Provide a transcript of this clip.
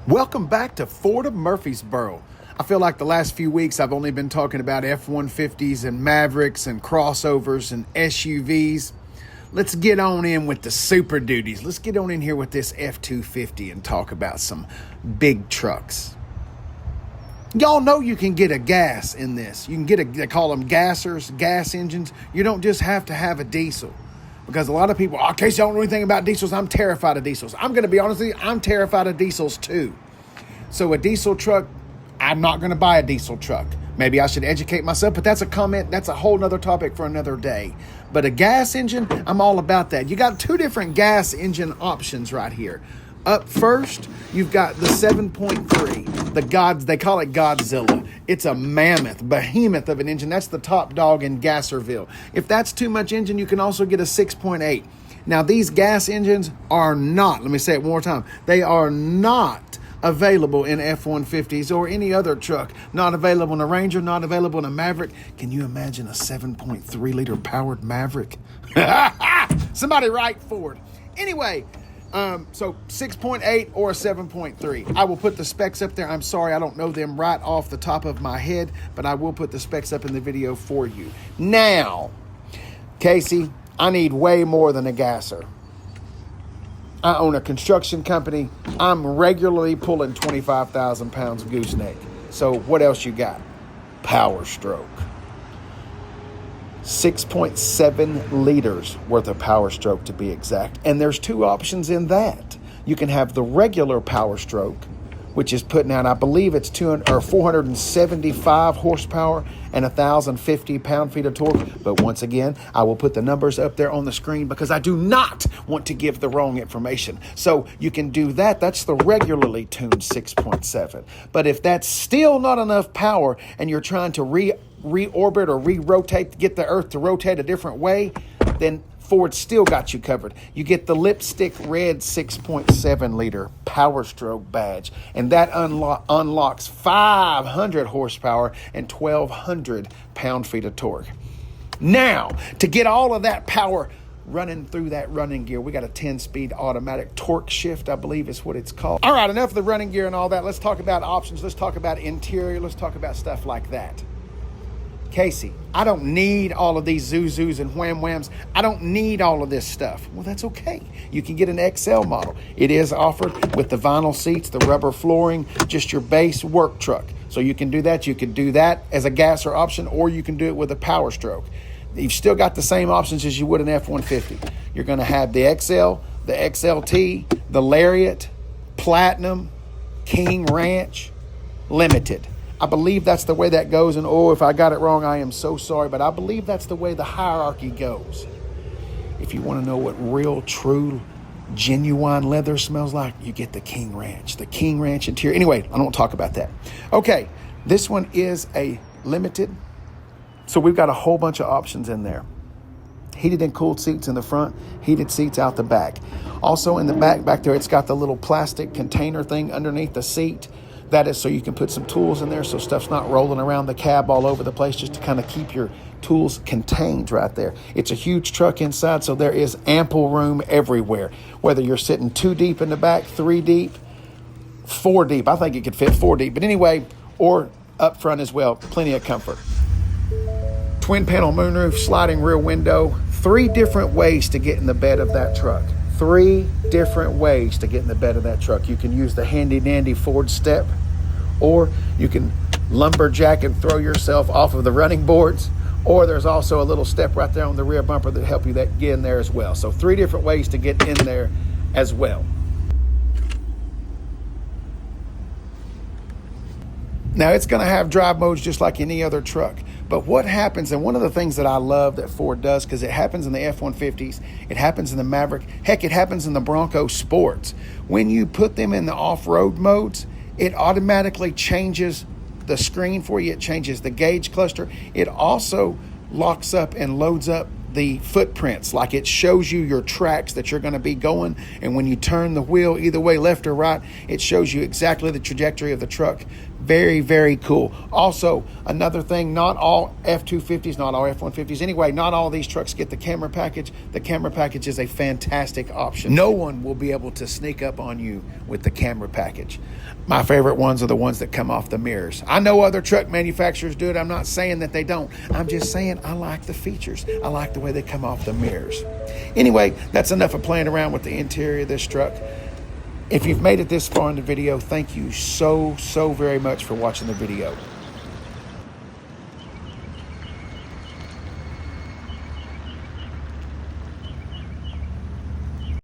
Welcome back to Ford of Murfreesboro. I feel like the last few weeks I've only been talking about F-150s and Mavericks and crossovers and SUVs. Let's get on in with the super duties. Let's get on in here with this F-250 and talk about some big trucks. Y'all know you can get a gas in this. You can get they call them gassers, gas engines. You don't just have to have a diesel. Because a lot of people, Casey, I don't know anything about diesels. I'm terrified of diesels. I'm going to be honest with you, I'm terrified of diesels too. So a diesel truck, I'm not going to buy a diesel truck. Maybe I should educate myself, but that's a whole nother topic for another day. But a gas engine, I'm all about that. You got two different gas engine options right here. Up first, you've got the 7.3, they call it Godzilla. It's a behemoth of an engine. That's the top dog in Gasserville. If that's too much engine, you can also get a 6.8. Now, these gas engines are not, let me say it one more time, they are not available in F-150s or any other truck. Not available in a Ranger, not available in a Maverick. Can you imagine a 7.3 liter powered Maverick? Somebody write Ford. Anyway, so 6.8 or a 7.3. I will put the specs up there. I'm sorry, I don't know them right off the top of my head, but I will put the specs up in the video for you. Now, Casey, I need way more than a gasser. I own a construction company. I'm regularly pulling 25,000 pounds gooseneck. So what else you got? Power Stroke. 6.7 liters worth of Power Stroke to be exact. And there's two options in that. You can have the regular Power Stroke, which is putting out, I believe it's 475 horsepower and 1,050 pound-feet of torque. But once again, I will put the numbers up there on the screen because I do not want to give the wrong information. So you can do that. That's the regularly tuned 6.7. But if that's still not enough power and you're trying to reorbit or re-rotate to get the Earth to rotate a different way, then Ford still got you covered. You get the lipstick red 6.7 liter Power Stroke badge, and that unlocks 500 horsepower and 1,200 pound-feet of torque. Now, to get all of that power running through that running gear, we got a 10-speed automatic torque shift, I believe is what it's called. All right, enough of the running gear and all that. Let's talk about options. Let's talk about interior. Let's talk about stuff like that. Casey, I don't need all of these Zuzus and Wham Whams. I don't need all of this stuff. Well, that's okay. You can get an XL model. It is offered with the vinyl seats, the rubber flooring, just your base work truck. So you can do that. You can do that as a gasser option, or you can do it with a Power Stroke. You've still got the same options as you would an F-150. You're going to have the XL, the XLT, the Lariat, Platinum, King Ranch, Limited. I believe that's the way that goes, and if I got it wrong, I am so sorry, but I believe that's the way the hierarchy goes. If you want to know what real, true, genuine leather smells like, you get the King Ranch interior. Anyway, I don't want to talk about that. Okay, this one is a Limited, so we've got a whole bunch of options in there. Heated and cooled seats in the front, heated seats out the back. Also in the back there, it's got the little plastic container thing underneath the seat. That is so you can put some tools in there so stuff's not rolling around the cab all over the place, just to kind of keep your tools contained right there. It's a huge truck inside, so there is ample room everywhere. Whether you're sitting 2 deep in the back, 3 deep, 4 deep. I think it could fit 4 deep. But anyway, or up front as well, plenty of comfort. Twin panel moonroof, sliding rear window. 3 different ways to get in the bed of that truck. 3 different ways to get in the bed of that truck. You can use the handy dandy Ford step, or you can lumberjack and throw yourself off of the running boards, or there's also a little step right there on the rear bumper that help you get in there as well. So 3 different ways to get in there as well. Now, it's going to have drive modes just like any other truck. But what happens, and one of the things that I love that Ford does, because it happens in the F-150s, it happens in the Maverick, heck, it happens in the Bronco Sports. When you put them in the off-road modes, it automatically changes the screen for you. It changes the gauge cluster. It also locks up and loads up the footprints, like it shows you your tracks that you're going to be going, and when you turn the wheel either way, left or right, it shows you exactly the trajectory of the truck Very, very cool. Also, another thing, not all F-250s, not all F-150s, anyway, not all these trucks get the camera package. The camera package is a fantastic option. No one will be able to sneak up on you with the camera package. My favorite ones are the ones that come off the mirrors. I know other truck manufacturers do it. I'm not saying that they don't. I'm just saying I like the features. I like the way they come off the mirrors. Anyway, that's enough of playing around with the interior of this truck. If you've made it this far in the video, thank you so very much for watching the video.